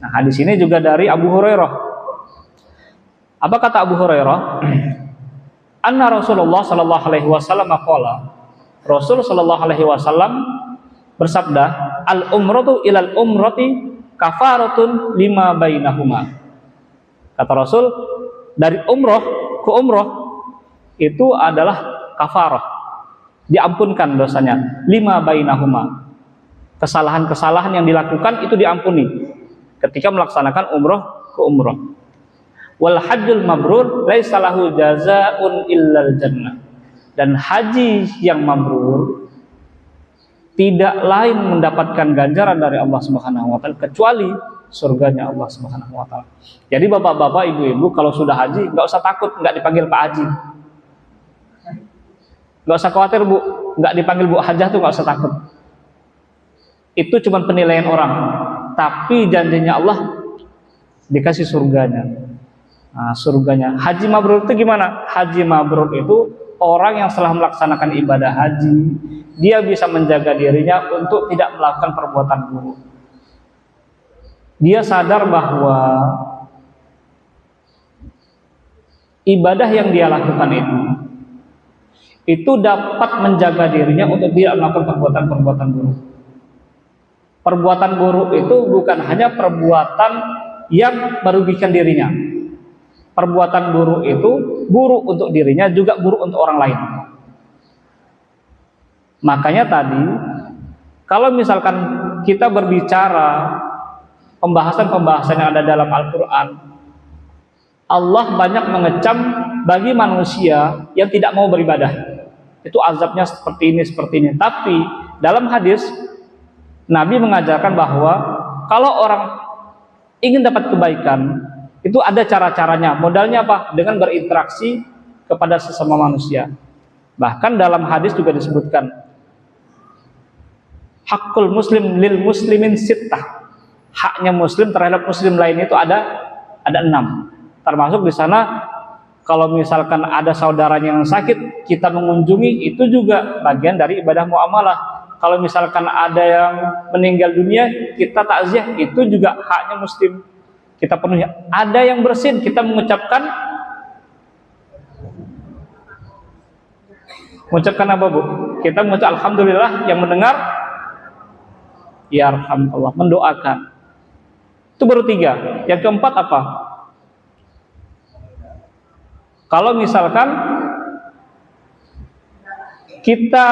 Nah, hadis ini juga dari Abu Hurairah. Apa kata Abu Hurairah? Anna Rasulullah sallallahu alaihi wasallam qala. Rasul sallallahu alaihi wasallam bersabda, "Al-umratu ilal umrati kafaratun lima bainahuma." Kata Rasul, dari umroh ke umroh itu adalah kafarah, diampunkan dosanya, lima bainahuma. Kesalahan-kesalahan yang dilakukan itu diampuni ketika melaksanakan umroh ke umroh. Wal hajjul mabrur laisa lahu jazaa'un illal jannah. Dan haji yang mabrur tidak lain mendapatkan ganjaran dari Allah Subhanahu wa taala kecuali surganya Allah Subhanahu wa taala. Jadi bapak-bapak, ibu-ibu kalau sudah haji nggak usah takut nggak dipanggil Pak Haji. Nggak usah khawatir Bu, nggak dipanggil Bu Hajah tuh nggak usah takut. Itu cuma penilaian orang. Tapi janjinya Allah dikasih surganya. Nah, surganya. Haji mabrur itu gimana? Haji mabrur itu orang yang setelah melaksanakan ibadah haji, dia bisa menjaga dirinya untuk tidak melakukan perbuatan buruk. Dia sadar bahwa ibadah yang dia lakukan itu dapat menjaga dirinya untuk tidak melakukan perbuatan-perbuatan buruk. Perbuatan buruk itu bukan hanya perbuatan yang merugikan dirinya. Perbuatan buruk itu buruk untuk dirinya juga buruk untuk orang lain. Makanya tadi kalau misalkan kita berbicara pembahasan-pembahasan yang ada dalam Al-Quran, Allah banyak mengecam bagi manusia yang tidak mau beribadah. Itu azabnya seperti ini. Tapi dalam hadis Nabi mengajarkan bahwa kalau orang ingin dapat kebaikan, itu ada cara-caranya. Modalnya apa? Dengan berinteraksi kepada sesama manusia. Bahkan dalam hadis juga disebutkan, hakul muslim lil muslimin sittah. haknya muslim terhadap muslim lain itu ada 6. Termasuk di sana kalau misalkan ada saudaranya yang sakit, kita mengunjungi, itu juga bagian dari ibadah muamalah. Kalau misalkan ada yang meninggal dunia, kita takziah, itu juga haknya muslim, kita penuhi. Ada yang bersin, kita mengucapkan apa, Bu? Kita mengucap alhamdulillah, yang mendengar ya alhamdulillah, mendoakan. Itu baru 3. Yang keempat apa? Kalau misalkan kita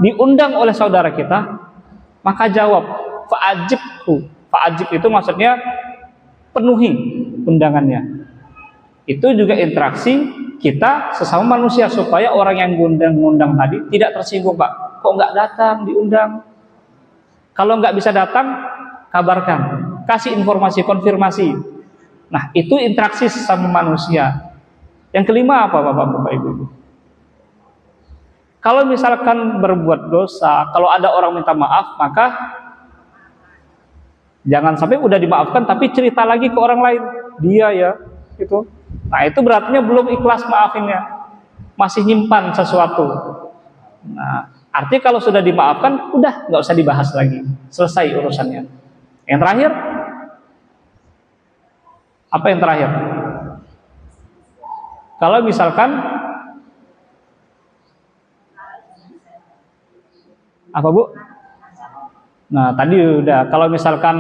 diundang oleh saudara kita, maka jawab fa'ajibhu. Fa'ajib itu maksudnya penuhi undangannya. Itu juga interaksi kita sesama manusia, supaya orang yang ngundang tadi tidak tersinggung, Pak, kok nggak datang diundang? Kalau nggak bisa datang, kabarkan, kasih informasi, konfirmasi. Nah, itu interaksi sesama manusia. Yang kelima apa, Bapak Ibu? Kalau misalkan berbuat dosa, kalau ada orang minta maaf, maka jangan sampai udah dimaafkan tapi cerita lagi ke orang lain, dia ya itu. Nah, itu berarti belum ikhlas maafinnya, masih nyimpan sesuatu. Nah, artinya kalau sudah dimaafkan, udah nggak usah dibahas lagi, selesai urusannya. Yang terakhir apa? Yang terakhir, kalau misalkan apa, Bu? Nah, tadi udah, kalau misalkan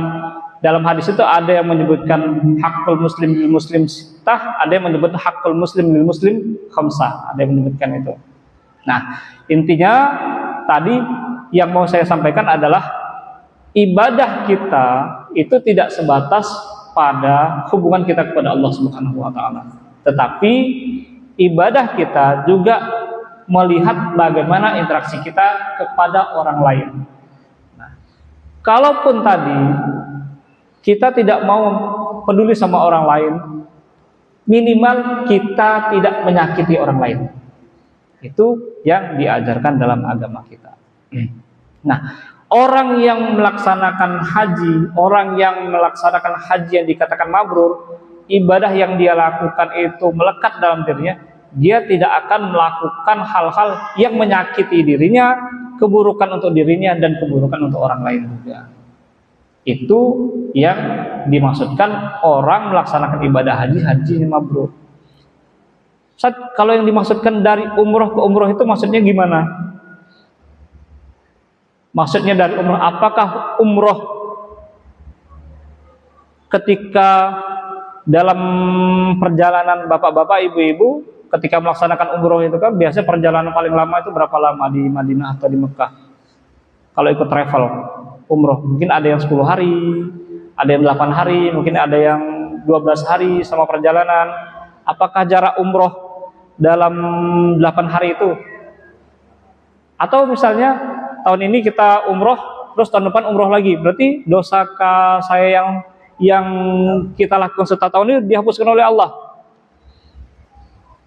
dalam hadis itu ada yang menyebutkan hakul muslim lil muslim sitah, ada yang menyebut hakul muslim lil muslim khamsah, ada yang menyebutkan itu. Nah, intinya tadi yang mau saya sampaikan adalah ibadah kita itu tidak sebatas pada hubungan kita kepada Allah Subhanahu wa taala. Tetapi ibadah kita juga melihat bagaimana interaksi kita kepada orang lain. Nah, kalaupun tadi kita tidak mau peduli sama orang lain, minimal kita tidak menyakiti orang lain. Itu yang diajarkan dalam agama kita. Nah, orang yang melaksanakan haji yang dikatakan mabrur, ibadah yang dia lakukan itu melekat dalam dirinya, dia tidak akan melakukan hal-hal yang menyakiti dirinya, keburukan untuk dirinya dan keburukan untuk orang lain juga. Itu yang dimaksudkan orang melaksanakan ibadah haji mabrur. Kalau yang dimaksudkan dari umroh ke umroh itu maksudnya gimana? Maksudnya dari umroh, apakah umroh ketika dalam perjalanan bapak-bapak, ibu-ibu, ketika melaksanakan umroh itu kan biasanya perjalanan paling lama itu berapa lama di Madinah atau di Mekah? Kalau ikut travel umroh, mungkin ada yang 10 hari, ada yang 8 hari, mungkin ada yang 12 hari sama perjalanan. Apakah jarak umroh dalam 8 hari itu? Atau misalnya tahun ini kita umroh, terus tahun depan umroh lagi, berarti dosa saya yang kita lakukan setiap tahun ini dihapuskan oleh Allah.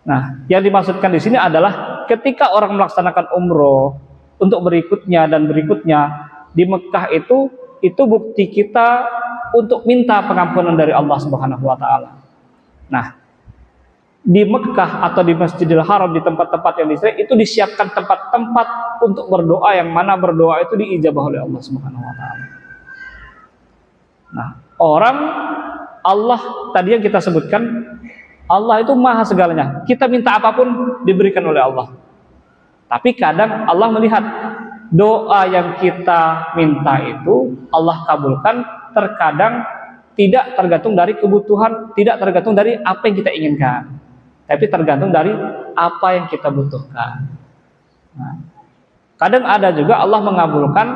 Nah, yang dimaksudkan di sini adalah ketika orang melaksanakan umroh untuk berikutnya dan berikutnya di Mekah itu bukti kita untuk minta pengampunan dari Allah Subhanahu wa taala. Nah, di Mekah atau di Masjidil Haram, di tempat-tempat yang disebut itu disiapkan tempat-tempat untuk berdoa, yang mana berdoa itu diijabah oleh Allah Subhanahu wa taala. Nah, Allah tadi yang kita sebutkan, Allah itu maha segalanya. Kita minta apapun diberikan oleh Allah. Tapi kadang Allah melihat doa yang kita minta itu Allah kabulkan, terkadang tidak tergantung dari kebutuhan, tidak tergantung dari apa yang kita inginkan, tapi tergantung dari apa yang kita butuhkan. Nah, kadang ada juga Allah mengabulkan.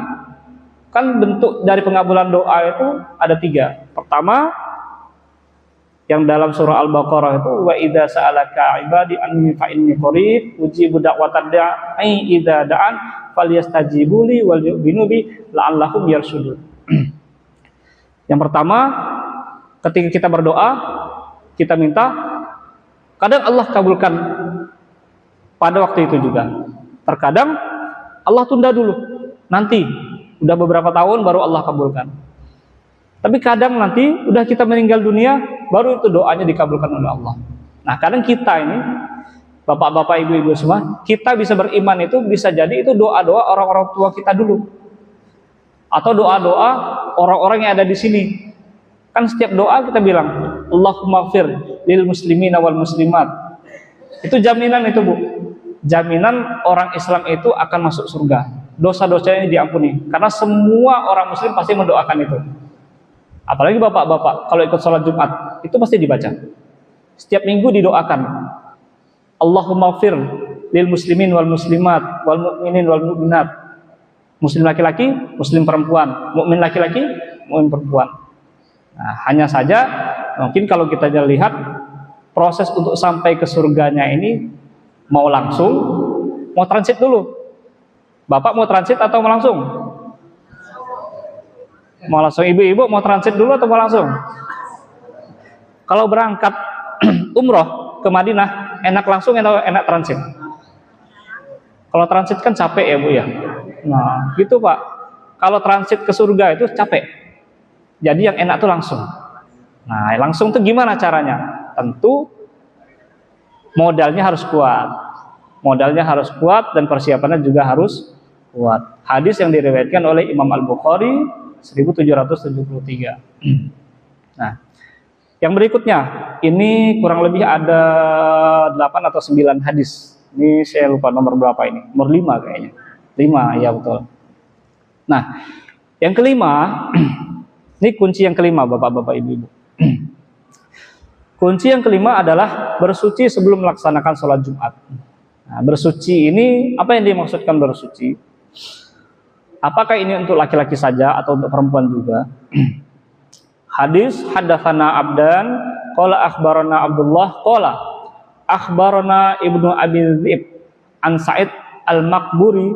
Kan bentuk dari pengabulan doa itu ada 3. Pertama, yang dalam surah Al-Baqarah itu, wa idza sa'alaka 'ibadi anni fa inni qarib ujibu da'watad da'i idza da'an falyastajibu li wal yu'minu bi la'allahum yarshudun. Yang pertama, ketika kita berdoa, kita minta, kadang Allah kabulkan pada waktu itu juga. Terkadang Allah tunda dulu, nanti udah beberapa tahun baru Allah kabulkan. Tapi kadang nanti udah kita meninggal dunia, baru itu doanya dikabulkan oleh Allah. Nah, kadang kita ini, bapak-bapak, ibu-ibu semua, kita bisa beriman itu bisa jadi itu doa-doa orang-orang tua kita dulu, atau doa-doa orang-orang yang ada di sini. Kan setiap doa kita bilang, Allahumma ighfir lil muslimina wal muslimat. Itu jaminan itu, Bu. Jaminan orang Islam itu akan masuk surga. Dosa-dosanya diampuni. Karena semua orang muslim pasti mendoakan itu. Apalagi bapak-bapak, kalau ikut sholat Jumat, itu pasti dibaca. Setiap minggu didoakan. Allahumma ighfir lil muslimin wal muslimat wal mu'minin wal mu'minat. Muslim laki-laki, muslim perempuan. Mukmin laki-laki, mukmin perempuan. Nah, hanya saja mungkin kalau kita lihat proses untuk sampai ke surganya ini mau langsung, mau transit dulu. Bapak mau transit atau mau langsung? Mau langsung. Ibu-ibu mau transit dulu atau mau langsung? Kalau berangkat umroh ke Madinah, enak langsung atau enak transit? Kalau transit kan capek ya, Bu ya. Nah, gitu Pak. Kalau transit ke surga itu capek. Jadi yang enak tuh langsung. Nah, langsung tuh gimana caranya? Tentu modalnya harus kuat. Modalnya harus kuat dan persiapannya juga harus kuat. Hadis yang diriwayatkan oleh Imam Al-Bukhari 1773. Nah, yang berikutnya ini kurang lebih ada 8 atau 9 hadis. Ini saya lupa nomor berapa ini. Nomor 5 kayaknya. 5, ya betul. Nah, yang kelima, ini kunci yang kelima Bapak-bapak Ibu-ibu. Kunci yang kelima adalah bersuci sebelum melaksanakan sholat Jumat. Nah, bersuci ini apa yang dimaksudkan bersuci? Apakah ini untuk laki-laki saja atau untuk perempuan juga? Hadis haddatsana Abdan qala akhbarana Abdullah qala akhbarana Ibnu Abi Dzib an Sa'id al-Maqburi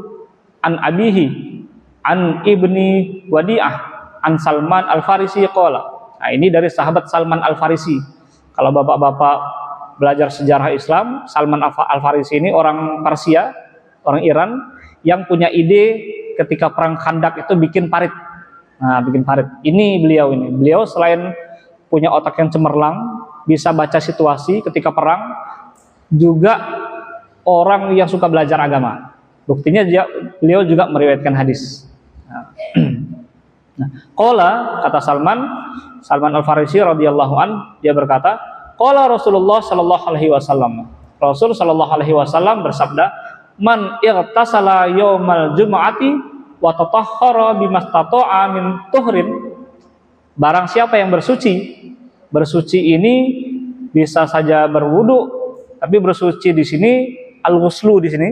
an abihi an Ibni Wadi'ah an Salman al-Farisi qala. Nah, ini dari sahabat Salman al-Farisi. Kalau bapak-bapak belajar sejarah Islam, Salman al-Farisi ini orang Persia, orang Iran yang punya ide ketika perang Khandak itu bikin parit. Nah, bikin parit. Ini beliau ini. Beliau selain punya otak yang cemerlang, bisa baca situasi ketika perang, juga orang yang suka belajar agama. Buktinya beliau juga meriwayatkan hadis. Nah, qala kata Salman al-Farisi radhiyallahu an, dia berkata, qala Rasulullah sallallahu alaihi wasallam. Rasul sallallahu alaihi wasallam bersabda, man irtasala yaumal jumu'ati wa tatahhara bimastata'a min tuhrin. Barang siapa yang bersuci ini bisa saja berwudu, tapi bersuci di sini al-ghuslu di sini.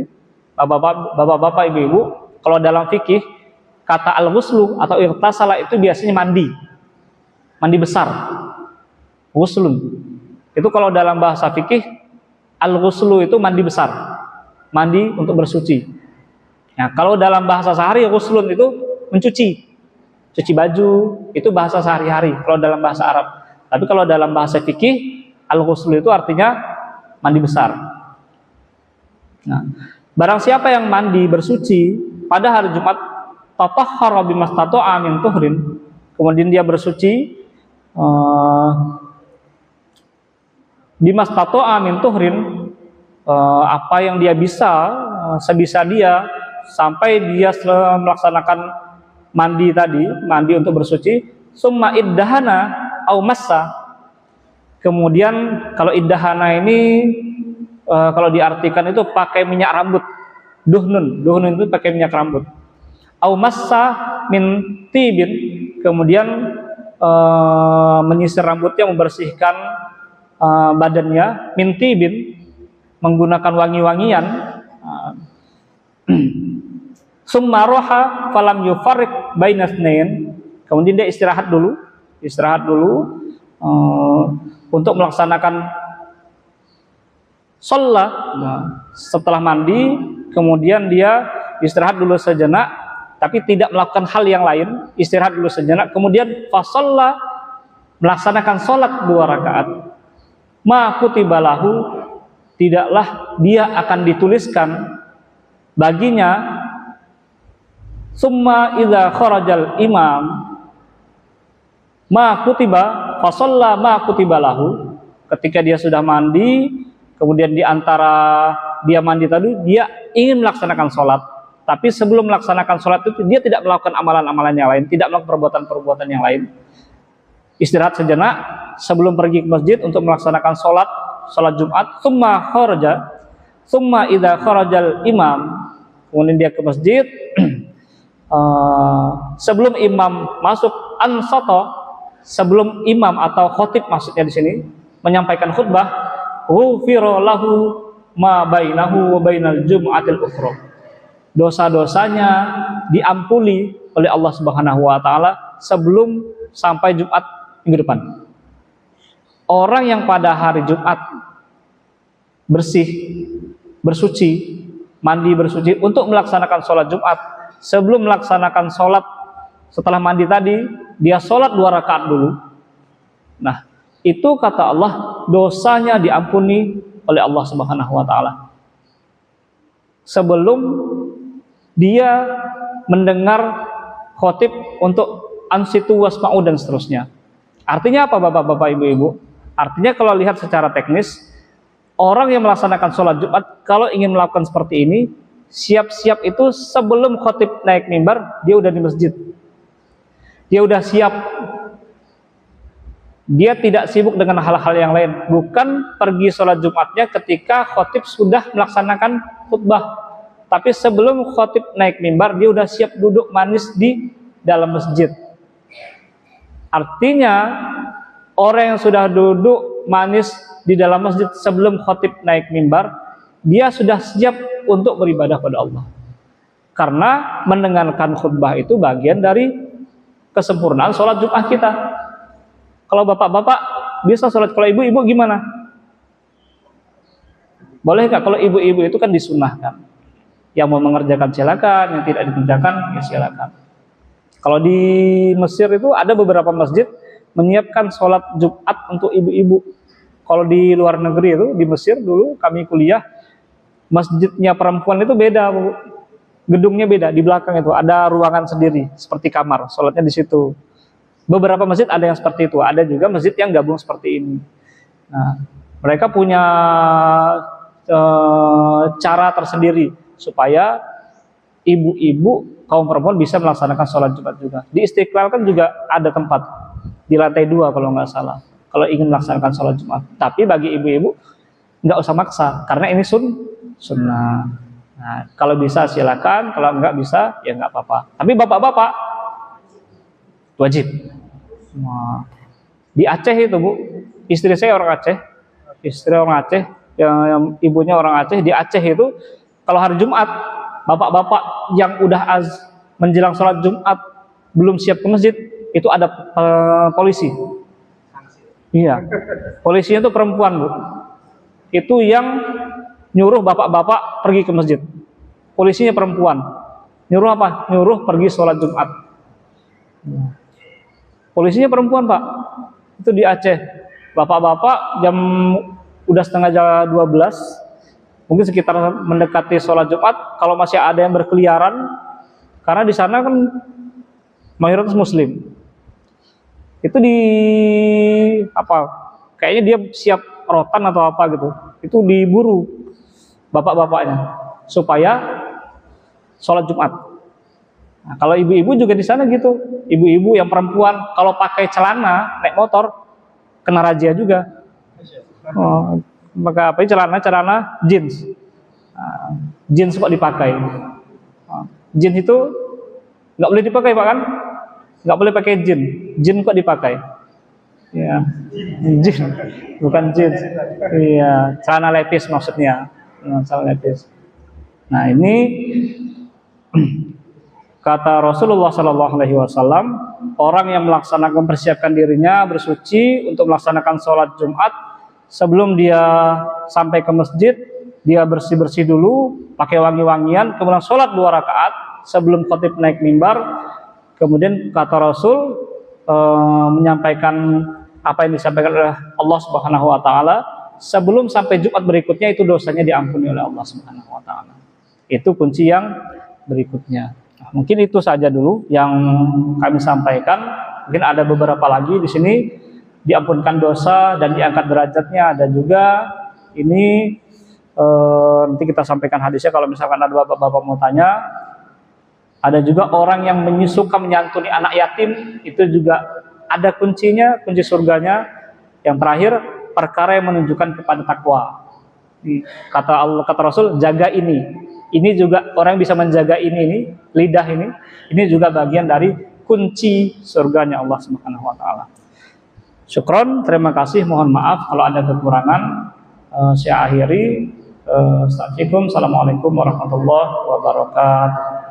Bapak-bapak, ibu-ibu, kalau dalam fikih kata al-ghuslu atau irtasala itu biasanya mandi besar. Ghuslun. Itu kalau dalam bahasa fikih al-ghuslu itu mandi besar. Mandi untuk bersuci. Nah, kalau dalam bahasa sehari ghuslun itu mencuci. Cuci baju itu bahasa sehari-hari kalau dalam bahasa Arab. Tapi kalau dalam bahasa fikih al-ghuslu itu artinya mandi besar. Nah, barang siapa yang mandi bersuci pada hari Jumat tatahhara bimastata'a min tuhrin, kemudian dia bersuci bimastata'a min tuhrin, apa yang dia bisa, sebisa dia, sampai dia melaksanakan mandi tadi, mandi untuk bersuci, summa iddahana au massa. Kemudian kalau iddahana ini kalau diartikan itu pakai minyak rambut, duhnun itu pakai minyak rambut. Au massa min tibin, kemudian menyisir rambutnya, membersihkan badannya, min tibin, menggunakan wangi-wangian. Summa roha falam yufarriq bainasnain, kemudian dia istirahat dulu untuk melaksanakan sholat. Setelah mandi kemudian dia istirahat dulu sejenak, tapi tidak melakukan hal yang lain, istirahat dulu sejenak, kemudian fasalla, melaksanakan sholat 2 rakaat. Ma kutibalahu, tidaklah dia akan dituliskan baginya, summa idza kharajal imam, ma kutiba fasalla ma kutiba lahu, ketika dia sudah mandi, kemudian di antara dia mandi tadi dia ingin melaksanakan sholat, tapi sebelum melaksanakan sholat itu dia tidak melakukan amalan-amalan yang lain, tidak melakukan perbuatan-perbuatan yang lain, istirahat sejenak sebelum pergi ke masjid untuk melaksanakan sholat Jumat. Tsumma kharaja, tsumma idza kharajal imam, kemudian dia ke masjid, sebelum imam masuk, ansata, sebelum imam atau khotib maksudnya di sini menyampaikan khutbah, ghufira lahu ma bainahu wa bainal jum'atil ukhra, dosa-dosanya diampuni oleh Allah Subhanahu wa taala sebelum sampai Jumat minggu depan. Orang yang pada hari Jumat bersih, bersuci, mandi bersuci untuk melaksanakan sholat Jumat, sebelum melaksanakan sholat, setelah mandi tadi dia sholat 2 rakaat dulu. Nah, itu kata Allah dosanya diampuni oleh Allah Subhanahu wa taala sebelum dia mendengar khotib untuk ansitu wasma'u dan seterusnya. Artinya apa Bapak-bapak, Ibu-ibu? Artinya kalau lihat secara teknis, orang yang melaksanakan sholat Jumat kalau ingin melakukan seperti ini, siap-siap itu sebelum khotib naik mimbar, dia udah di masjid, dia udah siap. Dia tidak sibuk dengan hal-hal yang lain, bukan pergi sholat Jumatnya ketika khotib sudah melaksanakan khutbah, tapi sebelum khotib naik mimbar dia udah siap duduk manis di dalam masjid. Artinya orang yang sudah duduk manis di dalam masjid sebelum khotib naik mimbar, dia sudah siap untuk beribadah pada Allah, karena mendengarkan khutbah itu bagian dari kesempurnaan sholat Jumat kita. Kalau bapak-bapak bisa sholat, kalau ibu-ibu gimana? Boleh nggak? Kalau ibu-ibu itu kan disunahkan, yang mau mengerjakan silakan, yang tidak dikerjakan ya silakan. Kalau di Mesir itu ada beberapa masjid menyiapkan sholat Jumat untuk ibu-ibu. Kalau di luar negeri itu, di Mesir dulu kami kuliah, masjidnya perempuan itu beda, Bu. Gedungnya beda, di belakang itu ada ruangan sendiri seperti kamar, sholatnya di situ. Beberapa masjid ada yang seperti itu, ada juga masjid yang gabung seperti ini. Nah, mereka punya cara tersendiri supaya ibu-ibu kaum perempuan bisa melaksanakan sholat Jumat juga. Di Istiqlal kan juga ada tempat di lantai 2 kalau nggak salah, kalau ingin melaksanakan sholat Jumat. Tapi bagi ibu-ibu nggak usah maksa, karena ini sunnah. Nah, kalau bisa silakan, kalau nggak bisa ya nggak apa-apa. Tapi bapak-bapak wajib. Nah, di Aceh itu Bu, istri saya orang Aceh, yang ibunya orang Aceh. Di Aceh itu kalau hari Jumat, bapak-bapak yang udah menjelang sholat Jumat belum siap ke masjid, itu ada polisi. Iya, polisinya itu perempuan Bu, itu yang nyuruh bapak-bapak pergi ke masjid. Polisinya perempuan, nyuruh apa? Nyuruh pergi sholat Jumat. Polisinya perempuan Pak, itu di Aceh. Bapak-bapak jam udah setengah jam 12, mungkin sekitar mendekati sholat Jumat, kalau masih ada yang berkeliaran, karena di sana kan mayoritas Muslim, itu di apa? Kayaknya dia siap rotan atau apa gitu, itu diburu bapak-bapaknya supaya sholat Jumat. Nah, kalau ibu-ibu juga di sana gitu, ibu-ibu yang perempuan kalau pakai celana naik motor kena razia juga. Oh, maka apa? Celana jeans, jeans kok dipakai? Jeans itu nggak boleh dipakai Pak kan? Nggak boleh pakai jeans kok dipakai? Ya, jeans bukan jeans. Iya, celana lepis maksudnya, celana lepis. Nah ini kata Rasulullah SAW, orang yang melaksanakan mempersiapkan dirinya bersuci untuk melaksanakan sholat Jumat, sebelum dia sampai ke masjid, dia bersih-bersih dulu, pakai wangi-wangian, kemudian sholat 2 rakaat sebelum khotib naik mimbar. Kemudian kata Rasul menyampaikan apa yang disampaikan oleh Allah Subhanahu Wa Taala, sebelum sampai Jumat berikutnya itu dosanya diampuni oleh Allah Subhanahu Wa Taala. Itu kunci yang berikutnya. Mungkin itu saja dulu yang kami sampaikan. Mungkin ada beberapa lagi di sini diampunkan dosa dan diangkat derajatnya. Ada juga ini nanti kita sampaikan hadisnya kalau misalkan ada bapak-bapak mau tanya. Ada juga orang yang suka menyantuni anak yatim, itu juga ada kuncinya, kunci surganya. Yang terakhir, perkara yang menunjukkan kepada takwa. Kata Allah, kata Rasul, jaga ini. Ini juga orang yang bisa menjaga ini lidah ini juga bagian dari kunci surganya Allah Subhanahu wa taala. Syukron, terima kasih, mohon maaf kalau ada kekurangan. Saya akhiri. Assalamualaikum warahmatullahi wabarakatuh.